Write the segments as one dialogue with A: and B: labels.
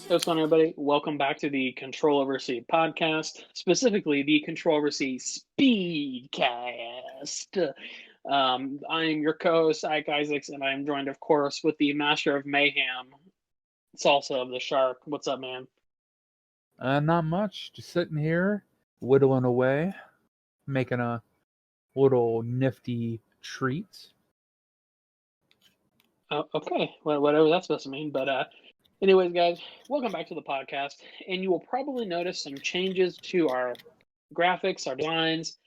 A: What's going on, everybody? Welcome back to the Control Over C podcast, specifically the Control Over C Speedcast. I am your co-host, Ike Isaacs, and I am joined, of course, with the Master of Mayhem, Salsa of the Shark. What's up, man?
B: Not much. Just sitting here, whittling away, making a little nifty treat.
A: Okay, well, whatever that's supposed to mean. But anyways, guys, welcome back to the podcast. And you will probably notice some changes to our graphics, our designs,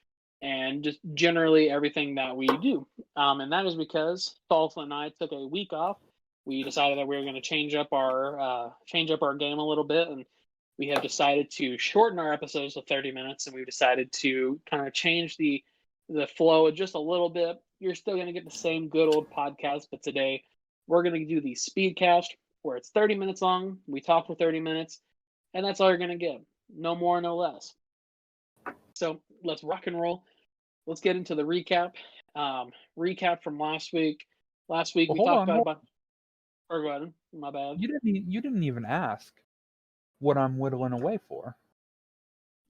A: and just generally everything that we do. And that is because Salsa and I took a week off. We decided that we were going to change up our game a little bit, and we have decided to shorten our episodes to 30 minutes, and we've decided to kind of change the flow just a little bit. You're still going to get the same good old podcast, but today we're going to do the Speedcast, where it's 30 minutes long. We talk for 30 minutes, and that's all you're going to get. No more, no less. So let's rock and roll. Let's get into the recap. Recap from last week. Last week we talked about. Or go ahead. My bad.
B: You didn't even ask what I'm whittling away for.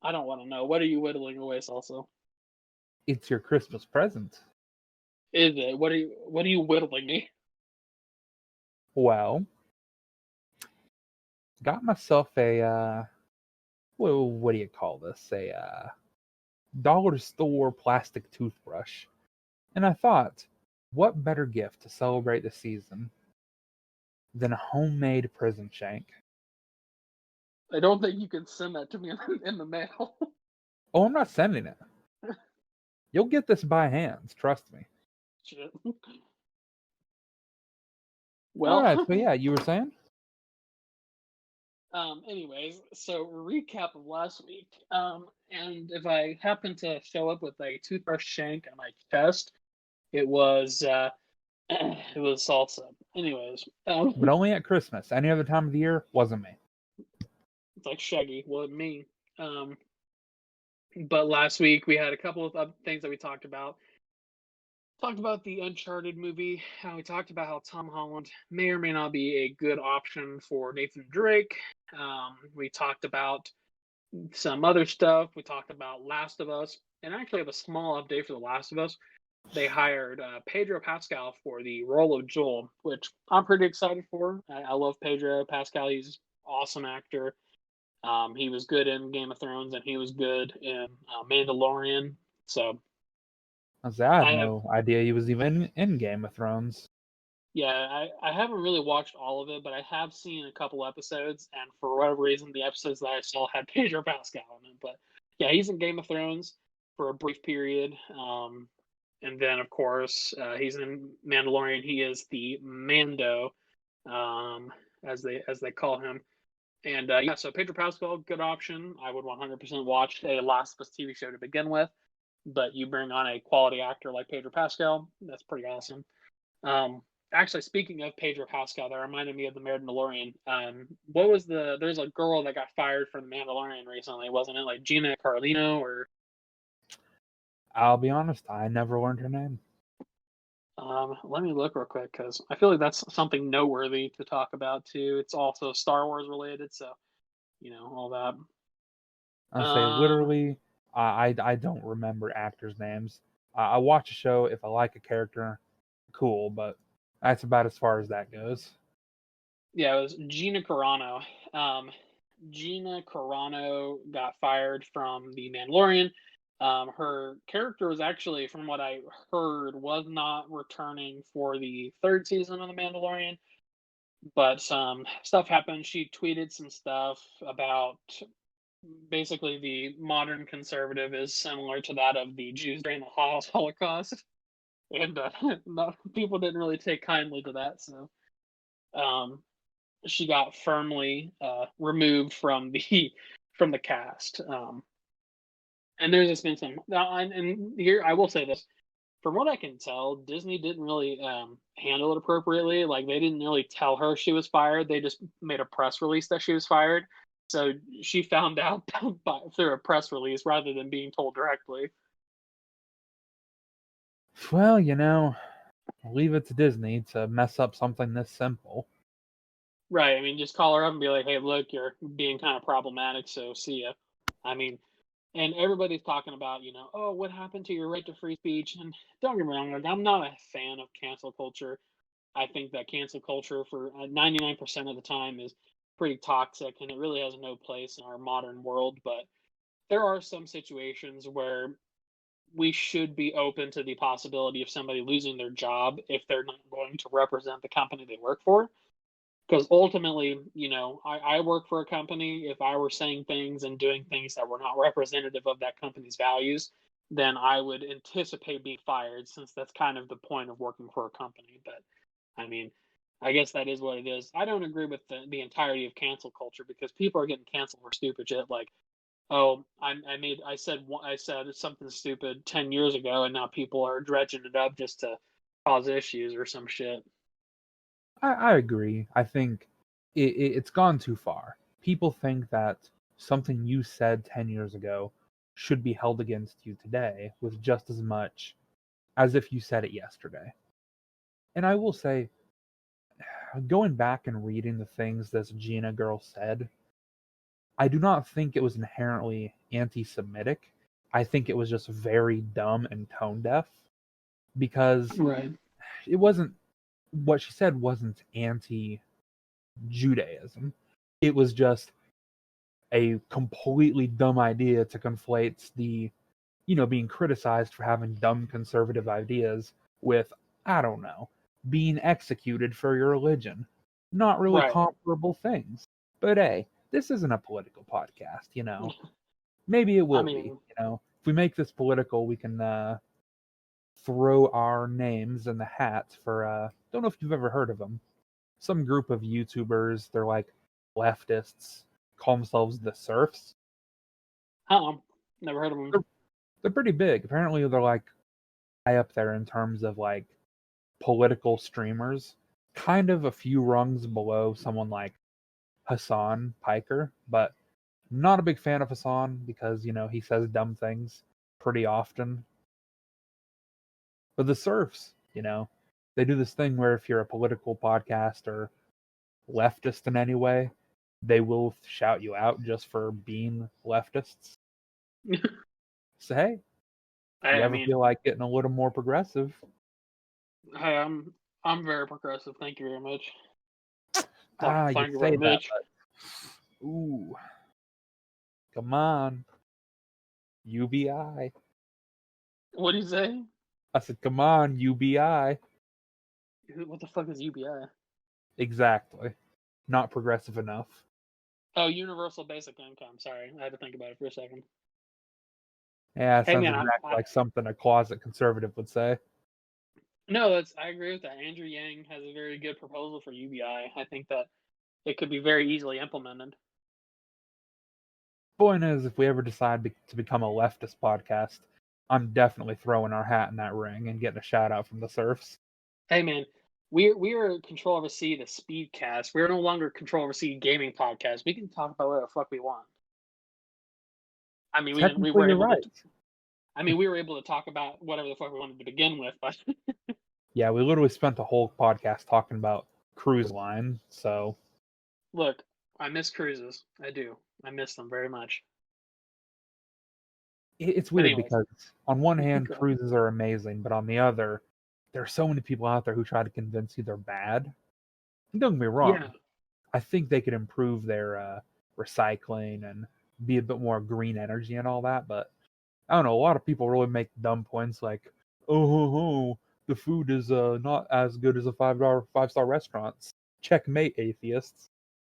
A: I don't want to know. What are you whittling away, Salsa?
B: It's your Christmas present.
A: Is it? What are you whittling me?
B: Well, got myself a what do you call this? A dollar store plastic toothbrush. And I thought, what better gift to celebrate the season than a homemade prison shank?
A: I don't think you can send that to me in the mail.
B: Oh, I'm not sending it. You'll get this by hands, trust me.
A: Shit. Well,
B: all right, so yeah, you were saying?
A: Anyways, so recap of last week. And if I happen to show up with a toothbrush shank on my chest, it was Salsa. Anyways,
B: But only at Christmas. Any other time of the year, wasn't me.
A: It's like Shaggy, wasn't me. But last week we had a couple of things that we talked about. Talked about the Uncharted movie. We talked about how Tom Holland may or may not be a good option for Nathan Drake. We talked about some other stuff. We talked about Last of Us, and I actually have a small update for The Last of Us. They hired Pedro Pascal for the role of Joel, which I'm pretty excited for. I love Pedro Pascal. He's an awesome actor. He was good in Game of Thrones, and he was good in Mandalorian. So
B: I had no idea he was even in Game of Thrones.
A: Yeah, I haven't really watched all of it, but I have seen a couple episodes, and for whatever reason, the episodes that I saw had Pedro Pascal in it. But yeah, he's in Game of Thrones for a brief period. And then, of course, he's in Mandalorian. He is the Mando, as they call him. And yeah, so Pedro Pascal, good option. I would 100% watch a Last of Us TV show to begin with. But you bring on a quality actor like Pedro Pascal, that's pretty awesome. Actually, speaking of Pedro Pascal, that reminded me of the Mandalorian. There's a girl that got fired from the Mandalorian recently, wasn't it? Like Gina Carlino or?
B: I'll be honest, I never learned her name.
A: Let me look real quick because I feel like that's something noteworthy to talk about too. It's also Star Wars related, so all that.
B: I say literally, I don't remember actors' names. I watch a show if I like a character, cool, but that's about as far as that goes.
A: Yeah, it was Gina Carano. Gina Carano got fired from The Mandalorian. Her character was actually, from what I heard, was not returning for the third season of The Mandalorian. But some stuff happened. She tweeted some stuff about basically the modern conservative is similar to that of the Jews during the Holocaust. And people didn't really take kindly to that. So she got firmly removed from the cast. And there's just been some, and here I will say this: from what I can tell, Disney didn't really handle it appropriately. Like they didn't really tell her she was fired; they just made a press release that she was fired. So she found out through a press release rather than being told directly.
B: Well, leave it to Disney to mess up something this simple.
A: Right. I mean, just call her up and be like, "Hey, look, you're being kind of problematic, so see ya." I mean, and everybody's talking about, oh, what happened to your right to free speech? And don't get me wrong, like, I'm not a fan of cancel culture. I think that cancel culture for 99% of the time is pretty toxic, and it really has no place in our modern world. But there are some situations where we should be open to the possibility of somebody losing their job if they're not going to represent the company they work for. Because ultimately, I work for a company. If I were saying things and doing things that were not representative of that company's values, then I would anticipate being fired, since that's kind of the point of working for a company. But I mean, I guess that is what it is. I don't agree with the entirety of cancel culture, because people are getting canceled for stupid shit. Like, oh, I said something stupid 10 years ago, and now people are dredging it up just to cause issues or some shit.
B: I agree. I think it's gone too far. People think that something you said 10 years ago should be held against you today with just as much as if you said it yesterday. And I will say, going back and reading the things this Gina girl said, I do not think it was inherently anti Semitic. I think it was just very dumb and tone deaf because
A: Right.
B: it wasn't what she said wasn't anti Judaism. It was just a completely dumb idea to conflate the, being criticized for having dumb conservative ideas with, I don't know, being executed for your religion. Not really
A: Right.
B: comparable things. But hey, this isn't a political podcast. Maybe it
A: I
B: will be.
A: mean,
B: If we make this political, we can throw our names in the hat for, don't know if you've ever heard of them. Some group of YouTubers, they're like leftists, call themselves the Surfs.
A: never heard of them.
B: They're pretty big. Apparently, they're like high up there in terms of like political streamers. Kind of a few rungs below someone like Hassan Piker, but not a big fan of Hassan because, he says dumb things pretty often. But the Surfs, they do this thing where if you're a political podcast or leftist in any way, they will shout you out just for being leftists. So hey, if you
A: I
B: ever
A: mean,
B: feel like getting a little more progressive,
A: hey, I'm very progressive. Thank you very much. Well,
B: you
A: thank you
B: say
A: very
B: that,
A: much.
B: but ooh, come on, UBI.
A: What do you say?
B: I said, come on, UBI.
A: What the fuck is UBI?
B: Exactly. Not progressive enough.
A: Oh, universal basic income. Sorry, I had to think about it for a second.
B: Yeah, it
A: Hey
B: sounds
A: man,
B: exactly like something a closet conservative would say.
A: no, I agree with that. Andrew Yang has a very good proposal for UBI. I think that it could be very easily implemented.
B: Point is, if we ever decide to become a leftist podcast, I'm definitely throwing our hat in that ring and getting a shout out from the Surfs.
A: Hey man, we are Control over C, the Speedcast. We're no longer Control over C gaming podcast. We can talk about whatever the fuck we want. I mean, we
B: Technically,
A: were
B: you're
A: able to.
B: right.
A: I mean, we were able to talk about whatever the fuck we wanted to begin with, but
B: Yeah, we literally spent a whole podcast talking about cruise line. So
A: look, I miss cruises. I do. I miss them very much.
B: it's
A: But
B: weird
A: anyways,
B: because on one hand,
A: go ahead.
B: cruises are amazing, but on the other, there are so many people out there who try to convince you they're bad. And don't get me
A: Yeah,
B: wrong, I think they could improve their recycling and be a bit more green energy and all that. But I don't know, a lot of people really make dumb points like, oh, the food is not as good as a five-star restaurants. Checkmate, atheists.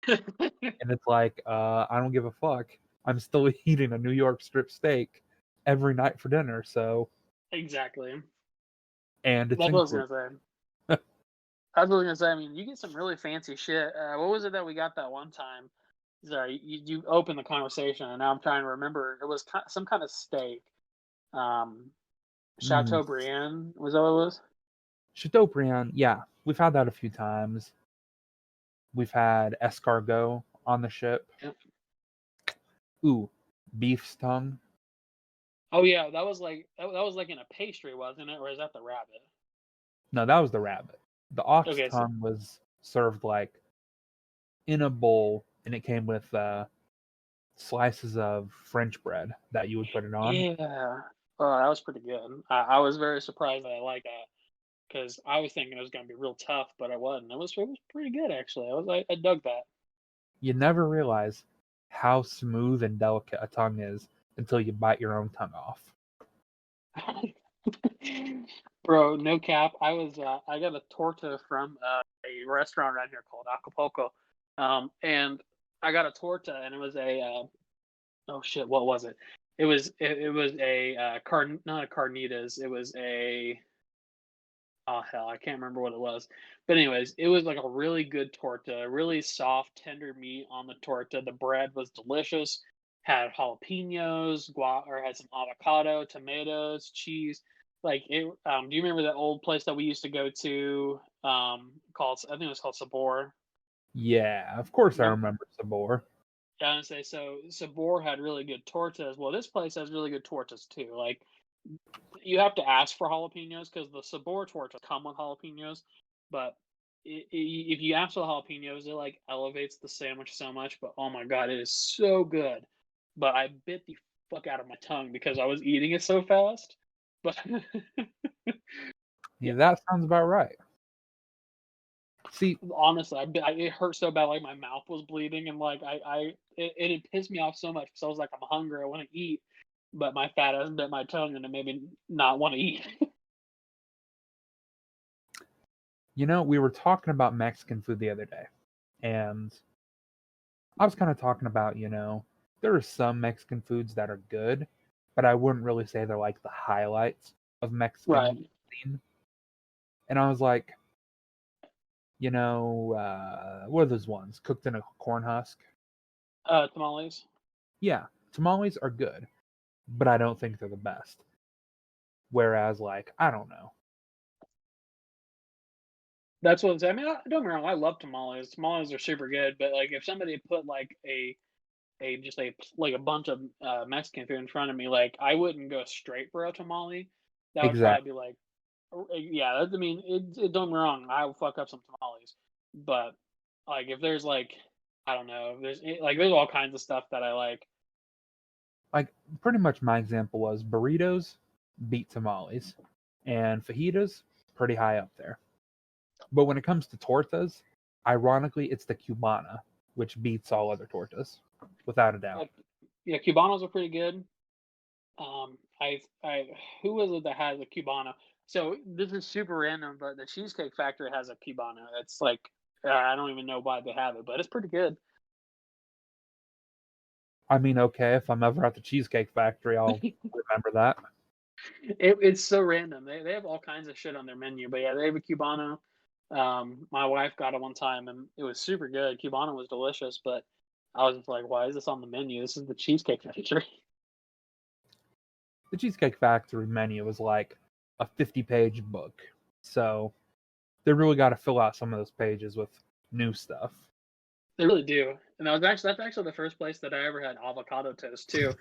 B: And it's like, I don't give a fuck. I'm still eating a New York strip steak every night for dinner, so
A: exactly.
B: and it's
A: That's what I was
B: included.
A: gonna say. That's what I was gonna say. I mean, you get some really fancy shit. What was it that we got that one time? Sorry, you opened the conversation, and now I'm trying to remember. It was some kind of steak. Um,
B: Mm.
A: Chateaubriand, was that what it was?
B: Chateaubriand, yeah, we've had that a few times. We've had escargot on the ship.
A: Yeah.
B: Ooh, beef's tongue.
A: Oh yeah, that was like in a pastry, wasn't it? Or is that the rabbit?
B: No, that was the rabbit. The ox
A: Okay, so
B: tongue was served like in a bowl, and it came with slices of French bread that you would put it on.
A: Yeah. Oh, that was pretty good. I was very surprised that I like that because I was thinking it was going to be real tough, but it wasn't. It was pretty good actually. I dug that.
B: You never realize how smooth and delicate a tongue is until you bite your own tongue off.
A: Bro, no cap. I got a torta from a restaurant around here called Acapulco, and I got a torta, and it was a oh shit, what was it? It was a not a carnitas. It was a oh hell, I can't remember what it was. But anyways, it was like a really good torta, really soft, tender meat on the torta. The bread was delicious. Had jalapenos, or had some avocado, tomatoes, cheese. Like it. Do you remember that old place that we used to go to? Called I think it was called Sabor.
B: Yeah, of course I
A: Remember?
B: remember Sabor.
A: Yeah, I would say so. Sabor had really good tortas. Well, this place has really good tortas too. Like you have to ask for jalapenos because the Sabor tortas come with jalapenos, but if you ask for the jalapenos, it like elevates the sandwich so much. But oh my god, it is so good. But I bit the fuck out of my tongue because I was eating it so fast. But
B: Yeah,
A: yeah,
B: that sounds about right. See,
A: honestly, it hurt so bad, like my mouth was bleeding, and like it pissed me off so much because I was like, I'm hungry, I want to eat, but my fat ass bit my tongue, and it made me not want to eat.
B: we were talking about Mexican food the other day, and I was kind of talking about, there are some Mexican foods that are good, but I wouldn't really say they're like the highlights of
A: Right.
B: Mexican cuisine. And I was like, what are those ones? Cooked in a corn husk?
A: Tamales.
B: Yeah, tamales are good, but I don't think they're the best. Whereas, like, I don't know.
A: That's what I mean. Don't get me wrong. I love tamales. Tamales are super good, but like if somebody put like a just a like a bunch of Mexican food in front of me, like I wouldn't go straight for a tamale. That would probably
B: Exactly.
A: be like, yeah. I mean, don't get me wrong. I will fuck up some tamales, but like if there's like I don't know, if there's all kinds of stuff that I like.
B: Like, pretty much my example was burritos beat tamales, and fajitas pretty high up there. But when it comes to tortas, ironically, it's the cubana, which beats all other tortas, without a doubt.
A: Like, yeah, Cubanos are pretty good. I who was it that has a Cubano? So this is super random, but the Cheesecake Factory has a Cubano. It's like I don't even know why they have it, but it's pretty good.
B: I mean, okay, if I'm ever at the Cheesecake Factory, I'll remember that.
A: It's so random. They have all kinds of shit on their menu, but yeah, they have a Cubano. My wife got it one time and it was super good. Cubano was delicious, but I was just like, why is this on the menu? This is the Cheesecake Factory.
B: The Cheesecake Factory menu is like a 50-page book. So they really got to fill out some of those pages with new stuff.
A: They really do. And that's actually the first place that I ever had avocado toast too.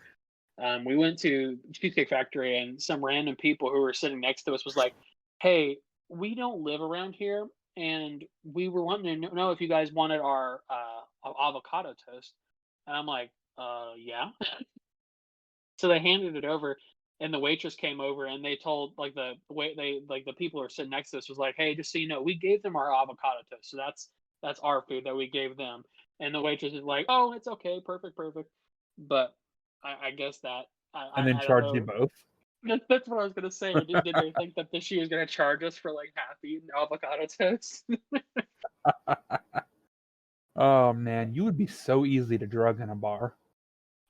A: We went to Cheesecake Factory, and some random people who were sitting next to us was like, "Hey, we don't live around here, and we were wanting to know if you guys wanted our avocado toast." And I'm like, yeah." So they handed it over, and the waitress came over, and they told like the way they like the people who are sitting next to us was like, "Hey, just so you know, we gave them our avocado toast, so that's our food that we gave them." And the waitress is like, "Oh, it's okay, perfect, perfect." But I guess that
B: And then
A: I don't
B: charge you
A: know.
B: both.
A: That's what I was gonna say. Did they think that she was gonna charge us for like half eaten avocado toast?
B: Oh man, you would be so easy to drug in a bar.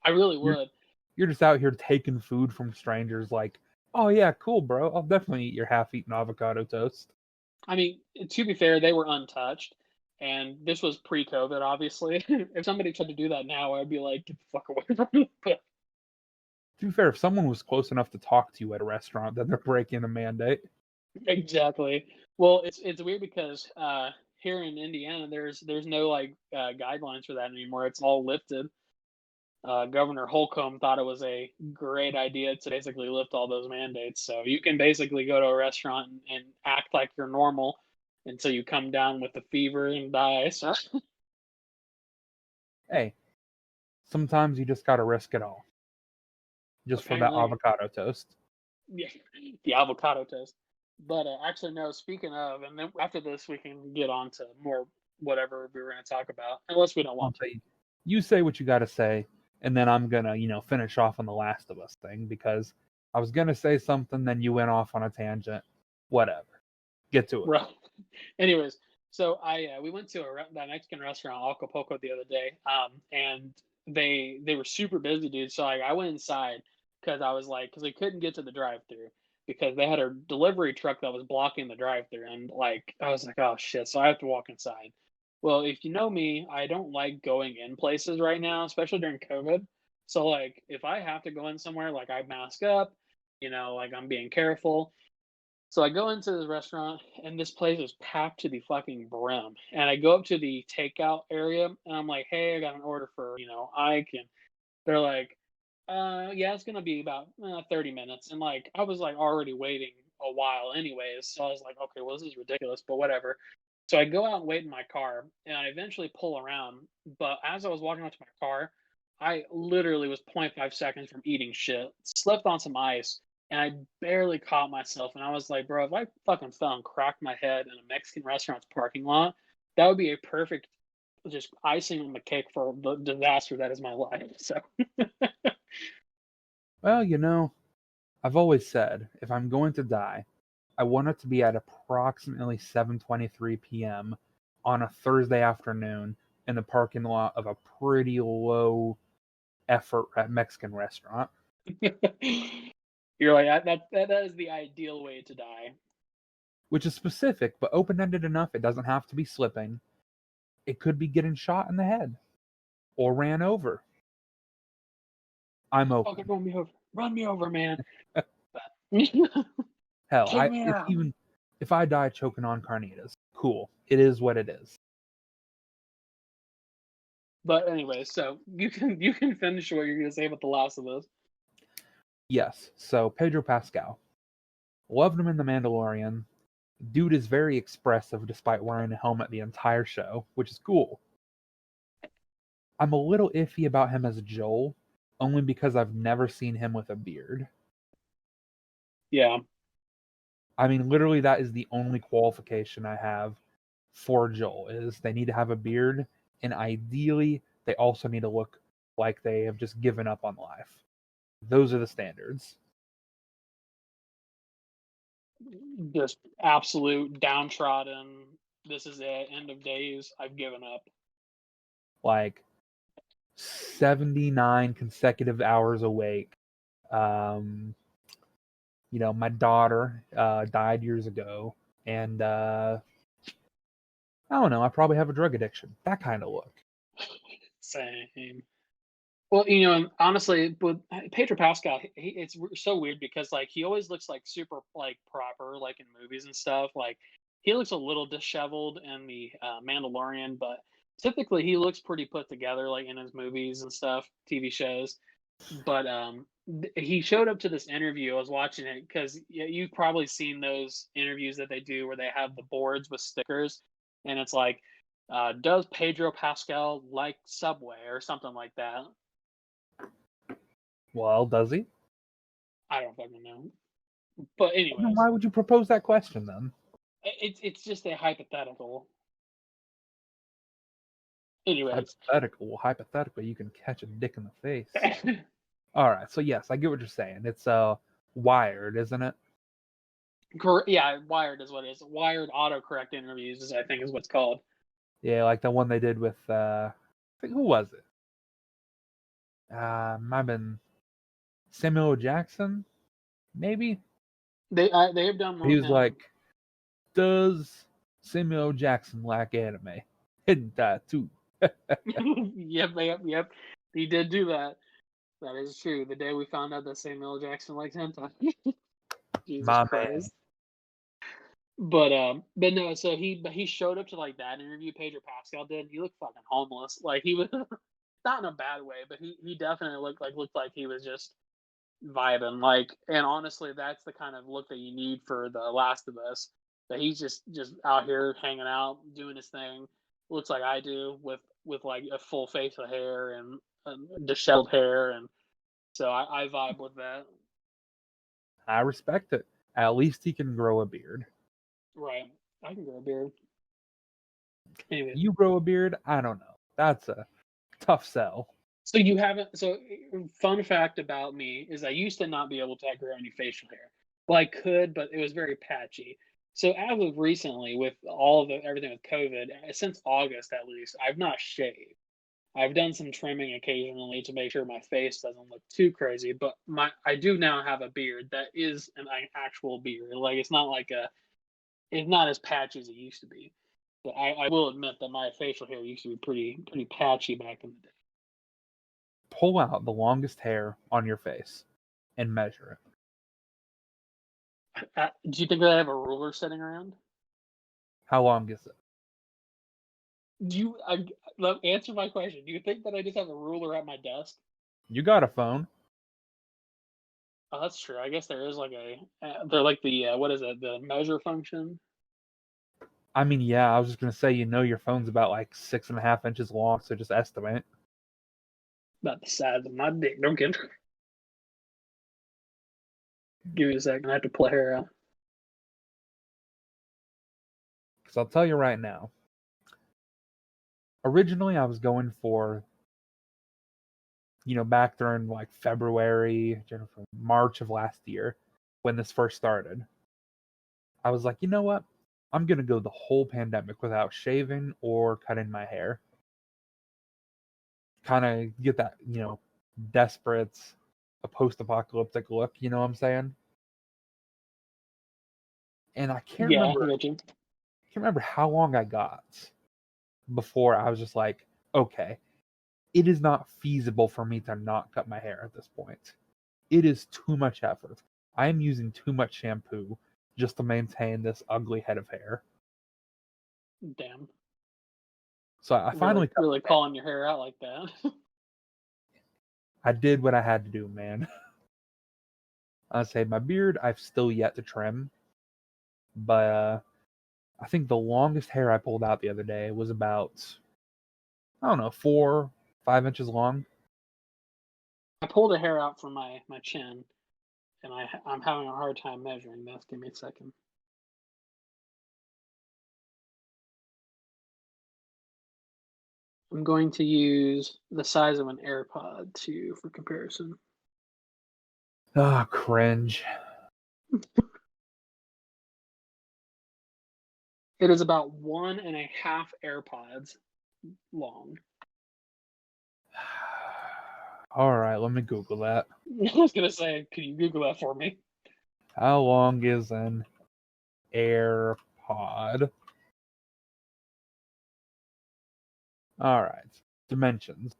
A: I really
B: You're
A: would.
B: you're just out here taking food from strangers like, "Oh yeah, cool, bro. I'll definitely eat your half-eaten avocado toast."
A: I mean, to be fair, they were untouched, and this was pre-COVID, obviously. If somebody tried to do that now, I'd be like, "Get the fuck away from me!" But
B: To be fair, if someone was close enough to talk to you at a restaurant, then they're breaking a mandate.
A: exactly. Well, it's weird because here in Indiana, there's no like guidelines for that anymore. It's all lifted. Governor Holcomb thought it was a great idea to basically lift all those mandates. So you can basically go to a restaurant and act like you're normal until you come down with the fever and die. So
B: Hey, sometimes you just gotta risk it all. Just for that
A: Apparently,
B: avocado toast.
A: yeah, the avocado toast. But actually, no. Speaking of, and then after this, we can get on to more whatever we were going to talk about, unless we don't
B: I'll
A: want to.
B: say, you say what you gotta say, and then I'm gonna, finish off on the Last of Us thing because I was gonna say something, then you went off on a tangent. Whatever. Get to it.
A: Right. Anyways, so we went to that Mexican restaurant Acapulco the other day, and they were super busy, dude. So I went inside because I was like, because we couldn't get to the drive-through because they had a delivery truck that was blocking the drive-through, and like I was like, oh shit, so I have to walk inside. Well, if you know me, I don't like going in places right now, especially during COVID. So like, if I have to go in somewhere, like I mask up, like I'm being careful. So I go into this restaurant and this place is packed to the fucking brim. And I go up to the takeout area and I'm like, hey, I got an order for, Ike. And they're like, yeah, it's gonna be about 30 minutes. And like I was like already waiting a while anyways. So I was like, okay, well, this is ridiculous, but whatever. So I go out and wait in my car and I eventually pull around. But as I was walking out to my car, I literally was zero point 0.5 seconds from eating shit, slipped on some ice, and I barely caught myself. And I was like, bro, if I fucking fell and cracked my head in a Mexican restaurant's parking lot, that would be a perfect just icing on the cake for the disaster that is my life. So
B: Well, I've always said if I'm going to die, I want it to be at approximately 7:23 p.m. on a Thursday afternoon in the parking lot of a pretty low effort Mexican restaurant.
A: you're like that is the ideal way to die.
B: Which is specific but open-ended enough it doesn't have to be slipping. It could be getting shot in the head or ran over. I'm
A: Fucking
B: open.
A: run me over, man.
B: Hell,
A: Take
B: I
A: me
B: if
A: out.
B: even if I die choking on carnitas, cool. It is what it is.
A: But anyway, so you can finish what you're gonna say about The Last of Us.
B: Yes. So Pedro Pascal, loved him in The Mandalorian. Dude is very expressive despite wearing a helmet the entire show, which is cool. I'm a little iffy about him as Joel, only because I've never seen him with a beard.
A: Yeah.
B: I mean, literally, that is the only qualification I have for Joel is they need to have a beard, and ideally, they also need to look like they have just given up on life. Those are the standards.
A: Just absolute downtrodden. This is it. End of days. I've given up.
B: Like 79 consecutive hours awake. Um, my daughter died years ago, and I don't know. I probably have a drug addiction. That kind of look.
A: Same. Well, and honestly, with Pedro Pascal, it's so weird because like he always looks like super like proper, like in movies and stuff. Like he looks a little disheveled in the Mandalorian, but typically he looks pretty put together, like in his movies and stuff, TV shows. But he showed up to this interview. I was watching it because you've probably seen those interviews that they do where they have the boards with stickers, and it's like, does Pedro Pascal like Subway or something like that?
B: Well, does he?
A: I don't fucking know. But
B: Then
A: anyways,
B: why would you propose that question then?
A: it's just a hypothetical. Anyways,
B: Hypothetically, you can catch a dick in the face. All right, so yes, I get what you're saying. It's Wired, isn't it?
A: yeah, Wired is what it is. Wired autocorrect interviews is I think is what it's called.
B: Yeah, like the one they did with I think who was it? Might have been Samuel L. Jackson, maybe.
A: They have done one
B: He
A: with
B: was
A: him.
B: like, "Does Samuel L. Jackson like anime? Hidden tattoo."
A: Yep. He did do that. That is true. The day we found out that Samuel L. Jackson likes hentai. Jesus
B: My man.
A: Christ. But no, so he showed up to like that interview Pedro Pascal did. He looked fucking homeless. Like he was not in a bad way, but he definitely looked like he was just vibing. Like, and honestly, that's the kind of look that you need for The Last of Us. That he's just out here hanging out, doing his thing. Looks like I do with with like a full face of hair and disheveled hair, and so I vibe with that.
B: I respect it. At least he can grow a beard.
A: Right, I can grow a beard. Anyway,
B: You grow a beard? I don't know. That's a tough sell.
A: so you haven't. So fun fact about me is I used to not be able to grow any facial hair. Well, I could, but it was very patchy. So as of recently, with all of everything with COVID, since August at least, I've not shaved. I've done some trimming occasionally to make sure my face doesn't look too crazy, but I do now have a beard that is an actual beard. Like it's not as patchy as it used to be. But I will admit that my facial hair used to be pretty patchy back in the day.
B: Pull out the longest hair on your face and measure it.
A: Do you think that I have a ruler sitting around?
B: How long is it?
A: Do you answer my question? Do you think that I just have a ruler at my desk?
B: You got a phone.
A: Oh, that's true. I guess there is like they're like the what is it? The measure function.
B: I mean, yeah, I was just gonna say, your phone's about like 6.5 inches long, so just estimate.
A: About the size of my dick. Don't get. Give me a second. I have to pull hair out.
B: Because I'll tell you right now. Originally, I was going for, back during like February, March of last year, when this first started. I was like, you know what? I'm gonna go the whole pandemic without shaving or cutting my hair. Kind of get that, desperate, a post-apocalyptic look. You know what I'm saying? And I can't
A: Yeah,
B: remember.
A: I got you.
B: Can't remember how long I got before I was just like, okay, it is not feasible for me to not cut my hair at this point. It is too much effort. I am using too much shampoo just to maintain this ugly head of hair.
A: Damn.
B: So I finally
A: really calling your hair out like that.
B: I did what I had to do, man. I say my beard I've still yet to trim, but I think the longest hair I pulled out the other day was about, I don't know, 4-5 inches long.
A: I pulled a hair out from my chin, and I'm having a hard time measuring this. Give me a second. I'm going to use the size of an AirPod for comparison.
B: Ah, cringe.
A: It is about 1.5 AirPods long.
B: All right, let me Google that.
A: I was gonna say, could you Google that for me?
B: How long is an AirPod? All right, dimensions.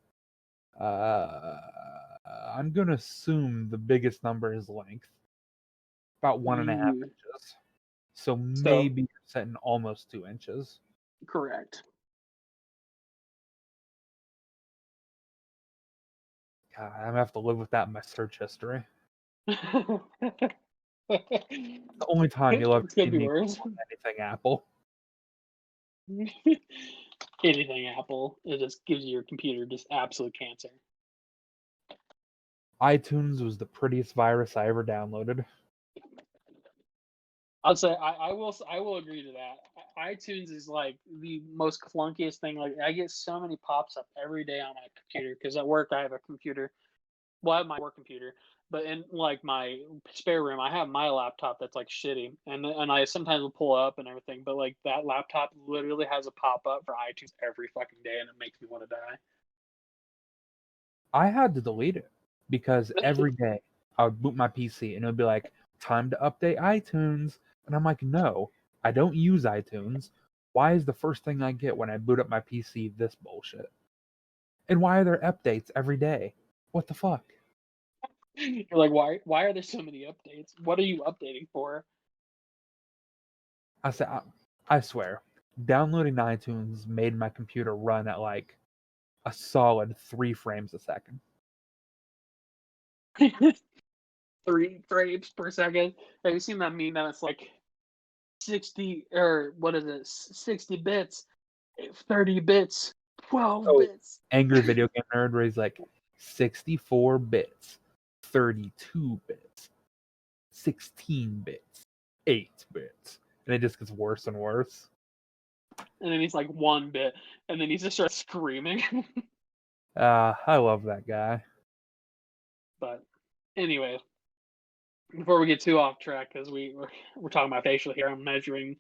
B: I'm gonna assume the biggest number is length, about 1.5 inches. So maybe you're setting almost 2 inches.
A: Correct.
B: God, I'm gonna have to live with that in my search history. The only time you'll ever see me anything Apple.
A: Anything Apple, it just gives your computer just absolute cancer.
B: iTunes was the prettiest virus I ever downloaded.
A: I'd say I will agree to that. iTunes is like the most clunkiest thing. Like I get so many pops up every day on my computer because at work I have a computer. Well, I have my work computer, but in like my spare room, I have my laptop that's like shitty, and I sometimes will pull up and everything. But like that laptop literally has a pop up for iTunes every fucking day, and it makes me want to die.
B: I had to delete it because every day I would boot my PC and it would be like, time to update iTunes. And I'm like, no, I don't use iTunes. Why is the first thing I get when I boot up my PC this bullshit? And why are there updates every day? What the fuck?
A: You're like, why are there so many updates? What are you updating for?
B: I swear, downloading iTunes made my computer run at like a solid 3 frames a second.
A: 3 frames per second. Have you seen that meme that it's like 60 or what is it? 60 bits, 30 bits, 12
B: Oh,
A: bits.
B: Angry Video Game Nerd, where he's like 64 bits, 32 bits, 16 bits, 8 bits, and it just gets worse and worse.
A: And then he's like 1 bit, and then he just starts screaming.
B: I love that guy.
A: But anyway, before we get too off track, because we're talking about facial hair, I'm measuring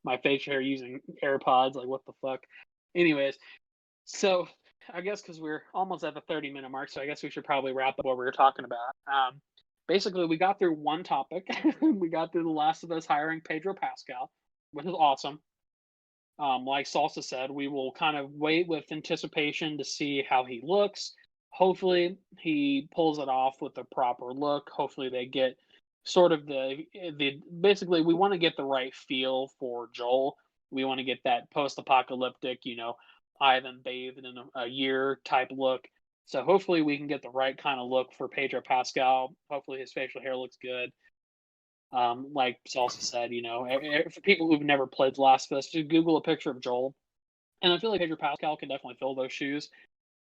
A: my facial hair using AirPods. Like, what the fuck? Anyways, so I guess because we're almost at the 30-minute mark, so I guess we should probably wrap up what we were talking about. Basically, we got through one topic. We got through The Last of Us hiring Pedro Pascal, which is awesome. Like Salsa said, we will kind of wait with anticipation to see how he looks. Hopefully, he pulls it off with a proper look. Hopefully, they get sort of the basically we want to get the right feel for Joel. We want to get that post-apocalyptic, Ivan bathed in a year type look. So hopefully, we can get the right kind of look for Pedro Pascal. Hopefully, his facial hair looks good. Like Salsa said, for people who've never played The Last of Us, just Google a picture of Joel, and I feel like Pedro Pascal can definitely fill those shoes,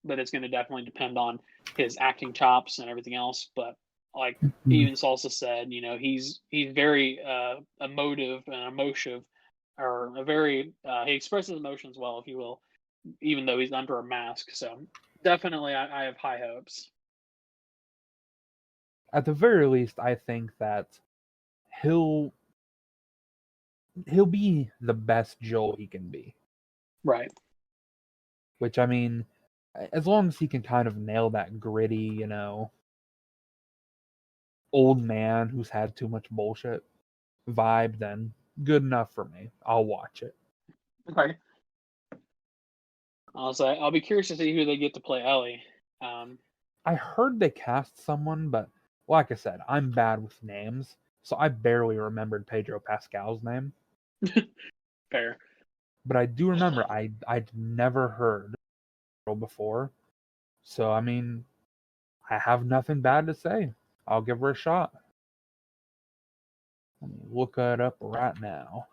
A: but it's going to definitely depend on his acting chops and everything else. But like even Salsa said, he's very emotive and emotive, or a very he expresses emotions well, if you will, even though he's under a mask. So definitely, I have high hopes.
B: At the very least, I think that he'll be the best Joel he can be.
A: Right.
B: Which, I mean, as long as he can kind of nail that gritty, old man who's had too much bullshit vibe, then good enough for me. I'll watch it.
A: Right. I'll be curious to see who they get to play Ellie.
B: I heard they cast someone, but like I said, I'm bad with names, so I barely remembered Pedro Pascal's name.
A: Fair.
B: But I do remember I'd never heard before. So I mean, I have nothing bad to say. I'll give her a shot. Let me look it up right now.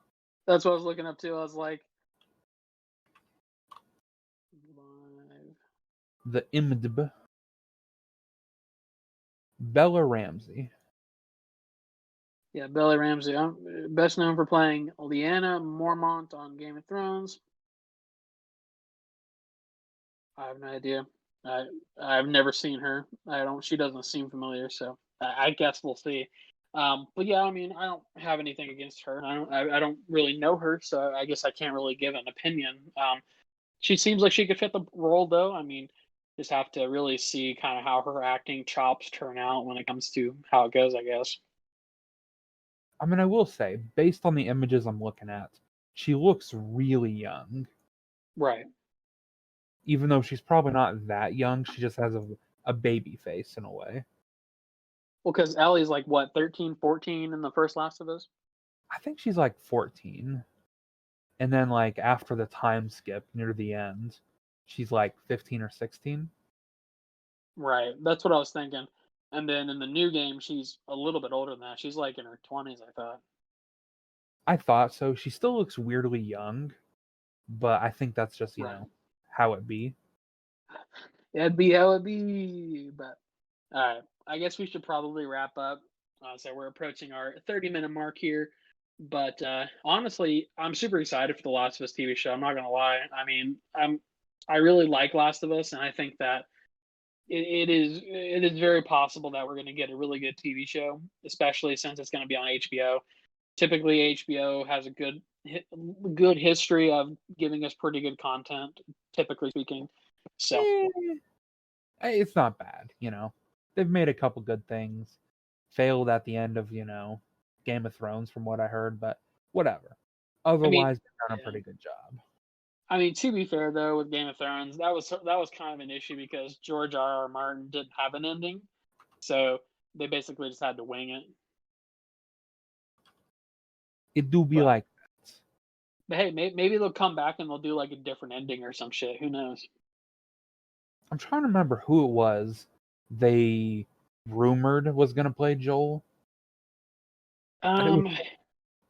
A: That's what I was looking up too. I was like,
B: The IMDb. Bella Ramsey.
A: Yeah, Bella Ramsey. Best known for playing Lyanna Mormont on Game of Thrones. I have no idea. I've never seen her. She doesn't seem familiar, so I guess we'll see. But yeah, I mean, I don't have anything against her. I don't really know her, so I guess I can't really give an opinion. She seems like she could fit the role, though. I mean, just have to really see kind of how her acting chops turn out when it comes to how it goes, I guess.
B: I mean, I will say, based on the images I'm looking at, she looks really young.
A: Right.
B: Even though she's probably not that young, she just has a baby face in a way.
A: Well, because Ellie's like, what, 13, 14 in the first Last of Us?
B: I think she's like 14. And then, like, after the time skip near the end, she's like 15 or 16.
A: Right. That's what I was thinking. And then in the new game, she's a little bit older than that. She's like in her 20s, I thought.
B: I thought so. She still looks weirdly young, but I think that's just,
A: Right.
B: how it be.
A: It'd be how it be. But all right. I guess we should probably wrap up. So we're approaching our 30-minute mark here. But honestly, I'm super excited for the Last of Us TV show. I'm not gonna lie. I mean, I really like Last of Us, and I think that it is very possible that we're going to get a really good TV show, especially since it's going to be on HBO. Typically, HBO has a good history of giving us pretty good content, typically speaking. So,
B: It's not bad, They've made a couple good things. Failed at the end of, Game of Thrones, from what I heard, but whatever. Otherwise, they've done a pretty good job.
A: I mean, to be fair though, with Game of Thrones, that was kind of an issue because George R. Martin didn't have an ending, so they basically just had to wing it.
B: It do be like that.
A: But hey, maybe they'll come back and they'll do like a different ending or some shit. Who knows?
B: I'm trying to remember who it was they rumored was going to play Joel. But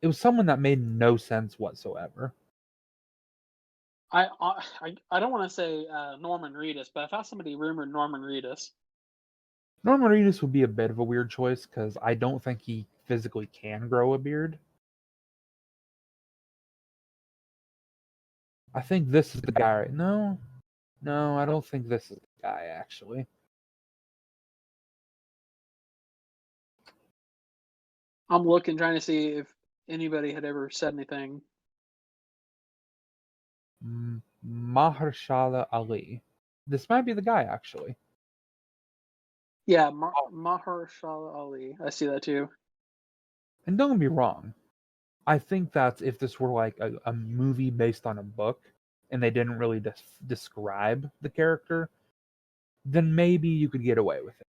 B: it was someone that made no sense whatsoever.
A: I don't want to say Norman Reedus, but I thought somebody rumored Norman Reedus.
B: Norman Reedus would be a bit of a weird choice because I don't think he physically can grow a beard. I think this is the guy. No, I don't think this is the guy, actually.
A: I'm looking, trying to see if anybody had ever said anything.
B: Mahershala Ali. This might be the guy, actually.
A: Yeah, Mahershala Ali. I see that too.
B: And don't get me wrong. I think that if this were like a movie based on a book and they didn't really describe the character, then maybe you could get away with it.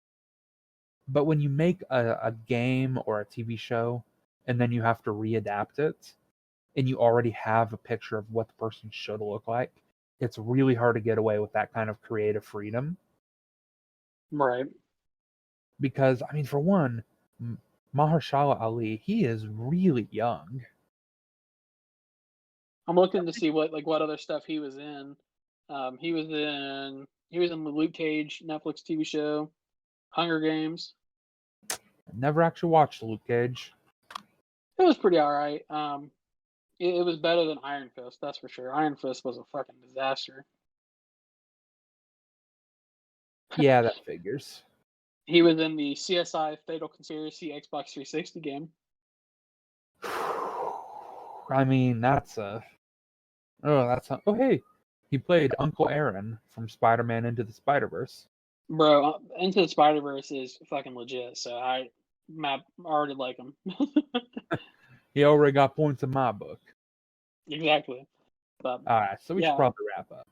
B: But when you make a game or a TV show and then you have to readapt it and you already have a picture of what the person should look like, it's really hard to get away with that kind of creative freedom.
A: Right.
B: Because, I mean, for one, Mahershala Ali, he is really young.
A: I'm looking to see what other stuff he was in. He was in the Luke Cage Netflix TV show, Hunger Games.
B: Never actually watched Luke Cage.
A: It was pretty all right. It was better than Iron Fist, that's for sure. Iron Fist was a fucking disaster.
B: Yeah, that figures.
A: He was in the CSI Fatal Conspiracy Xbox 360 game.
B: I mean, oh, hey, he played Uncle Aaron from Spider-Man Into the Spider-Verse.
A: Bro, Into the Spider-Verse is fucking legit, so I already like him.
B: He already got points in my book.
A: Exactly. But
B: All right, so we should probably wrap up.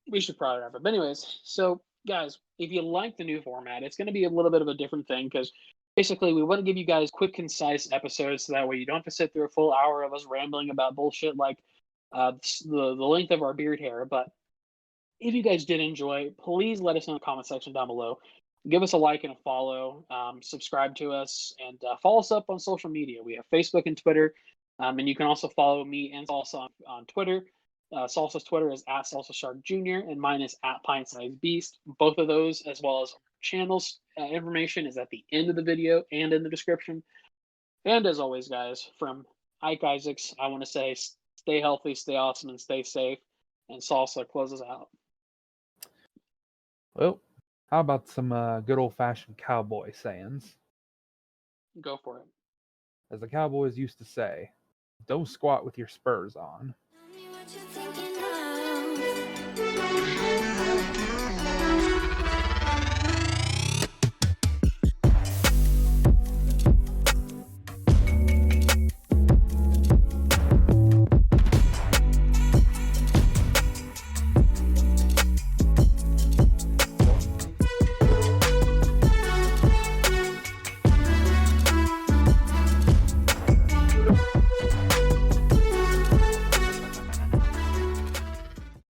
A: We should probably wrap up. But anyways, so guys, if you like the new format, it's going to be a little bit of a different thing because basically we want to give you guys quick, concise episodes so that way you don't have to sit through a full hour of us rambling about bullshit like the length of our beard hair. But if you guys did enjoy, please let us know in the comment section down below. Give us a like and a follow. Subscribe to us and follow us up on social media. We have Facebook and Twitter. And you can also follow me and Salsa on Twitter. Salsa's Twitter is at Salsa Shark Jr. and mine is at Pint Size Beast. Both of those, as well as channels information, is at the end of the video and in the description. And as always, guys, from Ike Isaacs, I want to say stay healthy, stay awesome, and stay safe. And Salsa closes out.
B: Well, how about some good old-fashioned cowboy sayings?
A: Go for it.
B: As the cowboys used to say, don't squat with your spurs on.
C: Tell me what you're thinking.